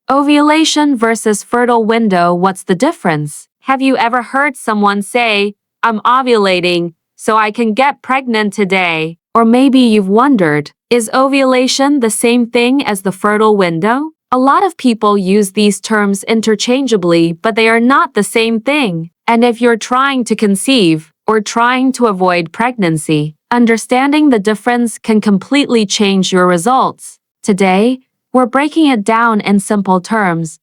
Ovulation versus fertile window, what's the difference? Have you ever heard someone say, "I'm ovulating, so I can get pregnant today"? Or maybe you've wondered, is ovulation the same thing as the fertile window? A lot of people use these terms interchangeably, but they are not the same thing. And if you're trying to conceive or trying to avoid pregnancy, understanding the difference can completely change your results. Today, we're breaking it down in simple terms.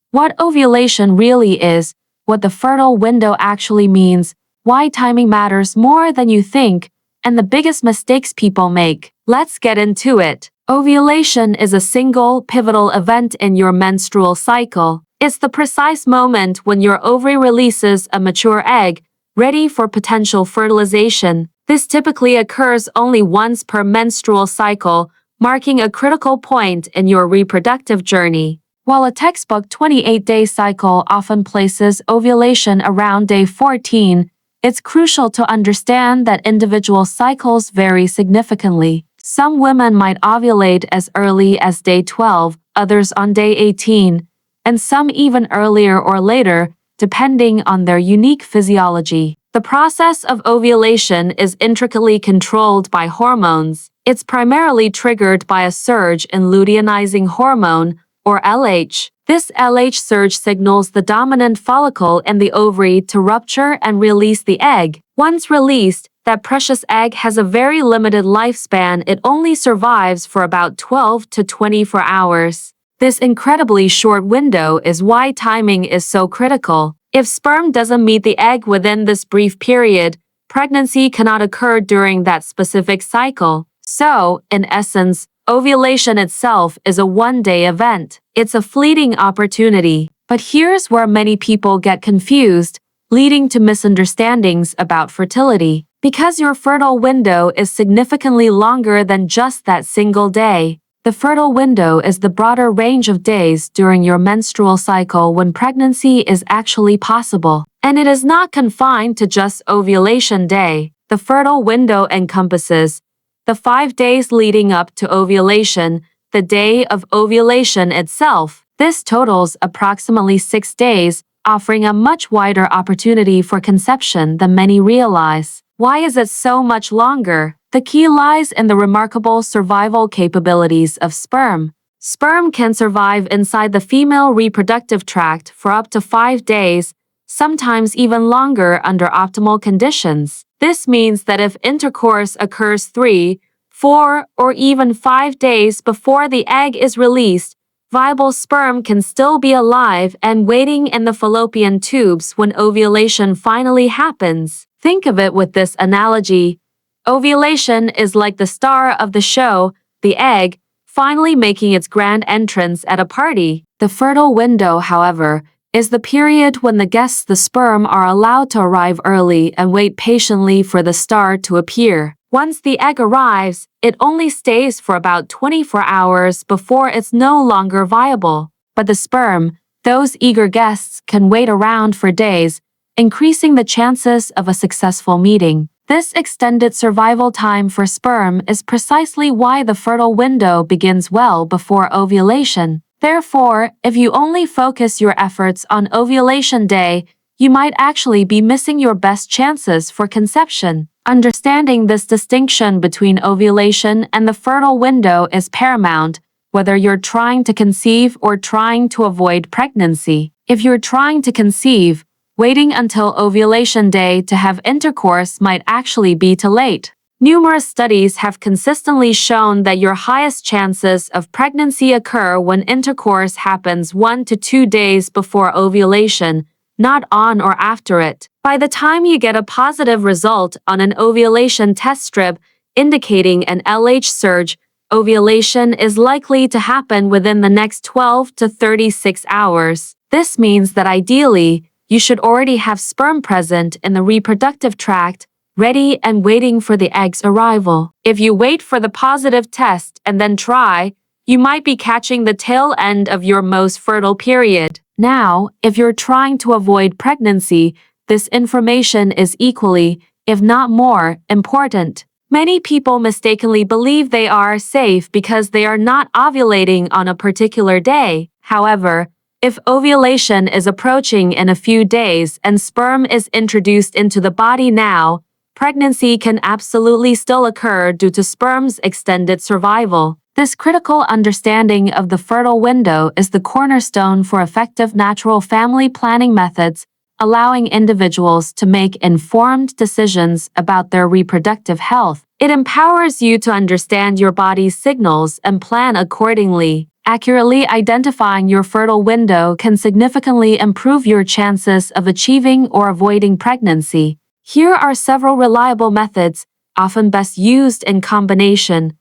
What ovulation really is, what the fertile window actually means, why timing matters more than you think, and the biggest mistakes people make. Let's get into it. Ovulation is a single, pivotal event in your menstrual cycle. It's the precise moment when your ovary releases a mature egg, ready for potential fertilization. This typically occurs only once per menstrual cycle, marking a critical point in your reproductive journey. While a textbook 28-day cycle often places ovulation around day 14, it's crucial to understand that individual cycles vary significantly. Some women might ovulate as early as day 12, others on day 18, and some even earlier or later, depending on their unique physiology. The process of ovulation is intricately controlled by hormones. It's primarily triggered by a surge in luteinizing hormone, or LH. This LH surge signals the dominant follicle in the ovary to rupture and release the egg. Once released, that precious egg has a very limited lifespan. It only survives for about 12 to 24 hours. This incredibly short window is why timing is so critical. If sperm doesn't meet the egg within this brief period, pregnancy cannot occur during that specific cycle. So, in essence, ovulation itself is a one-day event. It's a fleeting opportunity. But here's where many people get confused, leading to misunderstandings about fertility. Because your fertile window is significantly longer than just that single day, the fertile window is the broader range of days during your menstrual cycle when pregnancy is actually possible. And it is not confined to just ovulation day. The fertile window encompasses the 5 days leading up to ovulation, the day of ovulation itself. This totals approximately 6 days, offering a much wider opportunity for conception than many realize. Why is it so much longer? The key lies in the remarkable survival capabilities of sperm. Sperm can survive inside the female reproductive tract for up to 5 days, sometimes even longer under optimal conditions. This means that if intercourse occurs 3, 4, or even 5 days before the egg is released, viable sperm can still be alive and waiting in the fallopian tubes when ovulation finally happens. Think of it with this analogy. Ovulation is like the star of the show, the egg, finally making its grand entrance at a party. The fertile window, however, is the period when the guests, the sperm, are allowed to arrive early and wait patiently for the star to appear. Once the egg arrives, it only stays for about 24 hours before it's no longer viable. But the sperm, those eager guests, can wait around for days, increasing the chances of a successful meeting. This extended survival time for sperm is precisely why the fertile window begins well before ovulation. Therefore, if you only focus your efforts on ovulation day, you might actually be missing your best chances for conception. Understanding this distinction between ovulation and the fertile window is paramount, whether you're trying to conceive or trying to avoid pregnancy. If you're trying to conceive, waiting until ovulation day to have intercourse might actually be too late. Numerous studies have consistently shown that your highest chances of pregnancy occur when intercourse happens 1 to 2 days before ovulation, not on or after it. By the time you get a positive result on an ovulation test strip indicating an LH surge, ovulation is likely to happen within the next 12 to 36 hours. This means that ideally, you should already have sperm present in the reproductive tract, ready and waiting for the egg's arrival. If you wait for the positive test and then try, you might be catching the tail end of your most fertile period. Now, if you're trying to avoid pregnancy, this information is equally, if not more, important. Many people mistakenly believe they are safe because they are not ovulating on a particular day. However, if ovulation is approaching in a few days and sperm is introduced into the body now, pregnancy can absolutely still occur due to sperm's extended survival. This critical understanding of the fertile window is the cornerstone for effective natural family planning methods, allowing individuals to make informed decisions about their reproductive health. It empowers you to understand your body's signals and plan accordingly. Accurately identifying your fertile window can significantly improve your chances of achieving or avoiding pregnancy. Here are several reliable methods, often best used in combination.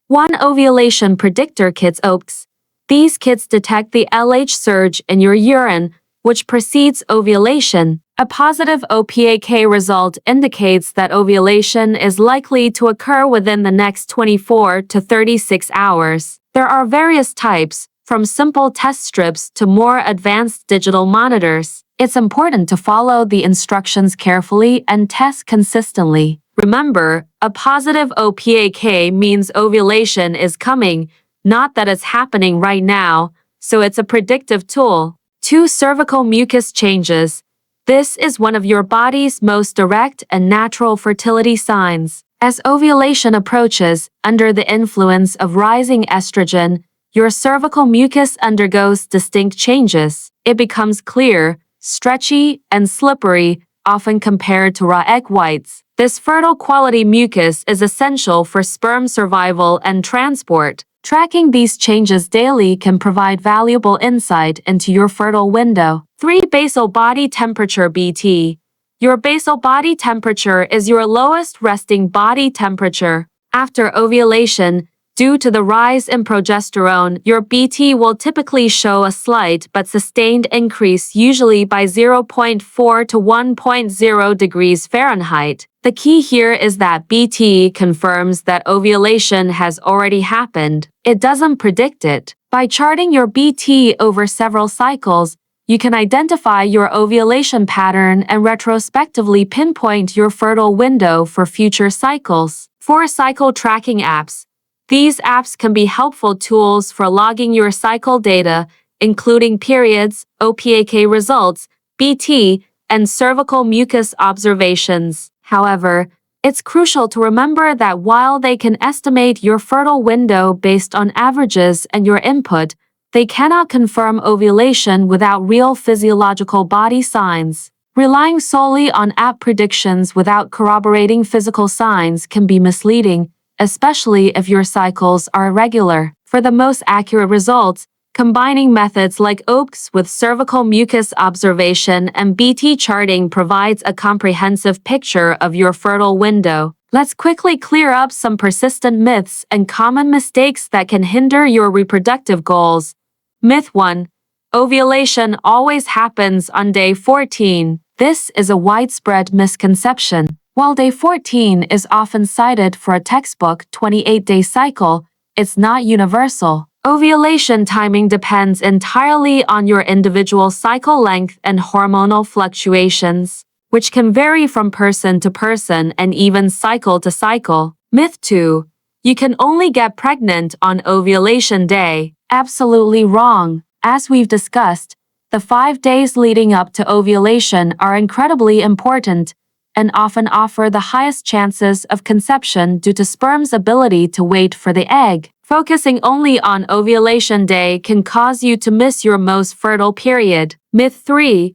1. Ovulation predictor kits (OPKs). These kits detect the LH surge in your urine, which precedes ovulation. A positive OPAK result indicates that ovulation is likely to occur within the next 24 to 36 hours. There are various types, from simple test strips to more advanced digital monitors. It's important to follow the instructions carefully and test consistently. Remember, a positive OPAK means ovulation is coming, not that it's happening right now, so it's a predictive tool. 2. Cervical mucus changes. This is one of your body's most direct and natural fertility signs. As ovulation approaches, under the influence of rising estrogen, your cervical mucus undergoes distinct changes. It becomes clear, stretchy, and slippery, often compared to raw egg whites. This fertile quality mucus is essential for sperm survival and transport. Tracking these changes daily can provide valuable insight into your fertile window. 3. Basal body temperature (BT). Your basal body temperature is your lowest resting body temperature. After ovulation, due to the rise in progesterone, your BT will typically show a slight but sustained increase, usually by 0.4 to 1.0 degrees Fahrenheit. The key here is that BT confirms that ovulation has already happened. It doesn't predict it. By charting your BT over several cycles, you can identify your ovulation pattern and retrospectively pinpoint your fertile window for future cycles. 4. Cycle tracking apps. These apps can be helpful tools for logging your cycle data, including periods, OPAK results, BT, and cervical mucus observations. However, it's crucial to remember that while they can estimate your fertile window based on averages and your input, they cannot confirm ovulation without real physiological body signs. Relying solely on app predictions without corroborating physical signs can be misleading, especially if your cycles are irregular. For the most accurate results, combining methods like OPKs with cervical mucus observation and BT charting provides a comprehensive picture of your fertile window. Let's quickly clear up some persistent myths and common mistakes that can hinder your reproductive goals. Myth 1. Ovulation always happens on day 14. This is a widespread misconception. While day 14 is often cited for a textbook 28-day cycle, it's not universal. Ovulation timing depends entirely on your individual cycle length and hormonal fluctuations, which can vary from person to person and even cycle to cycle. Myth 2. You can only get pregnant on ovulation day. Absolutely wrong. As we've discussed, the 5 days leading up to ovulation are incredibly important and often offer the highest chances of conception due to sperm's ability to wait for the egg. Focusing only on ovulation day can cause you to miss your most fertile period. Myth 3.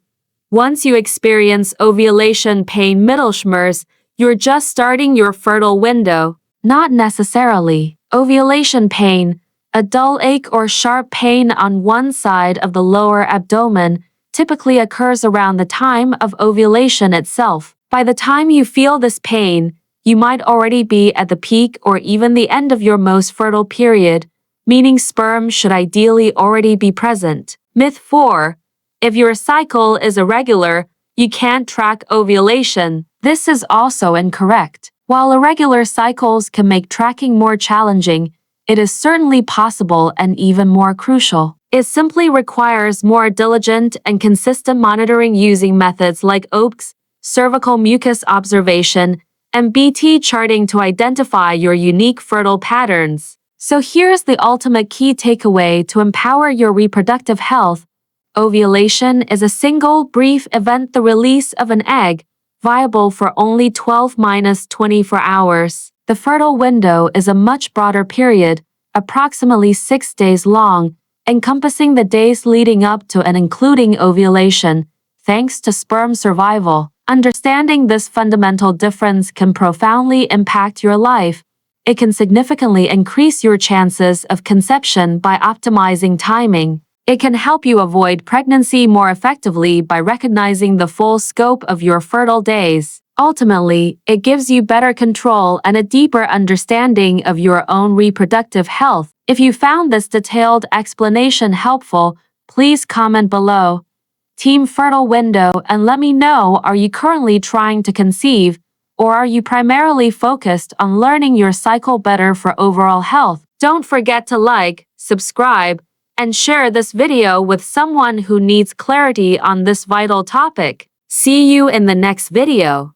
Once you experience ovulation pain (Mittelschmerz), you're just starting your fertile window. Not necessarily. Ovulation pain, a dull ache or sharp pain on one side of the lower abdomen, typically occurs around the time of ovulation itself. By the time you feel this pain, you might already be at the peak or even the end of your most fertile period, meaning sperm should ideally already be present. Myth 4. If your cycle is irregular, you can't track ovulation. This is also incorrect. While irregular cycles can make tracking more challenging, it is certainly possible and even more crucial. It simply requires more diligent and consistent monitoring using methods like OPKs, cervical mucus observation, and BT charting to identify your unique fertile patterns. So here's the ultimate key takeaway to empower your reproductive health. Ovulation is a single, brief event, the release of an egg, viable for only 12–24 hours. The fertile window is a much broader period, approximately 6 days long, encompassing the days leading up to and including ovulation, thanks to sperm survival. Understanding this fundamental difference can profoundly impact your life. It can significantly increase your chances of conception by optimizing timing. It can help you avoid pregnancy more effectively by recognizing the full scope of your fertile days. Ultimately, it gives you better control and a deeper understanding of your own reproductive health. If you found this detailed explanation helpful, please comment below. Team Fertile Window, and let me know, are you currently trying to conceive, or are you primarily focused on learning your cycle better for overall health? Don't forget to like, subscribe, and share this video with someone who needs clarity on this vital topic. See you in the next video.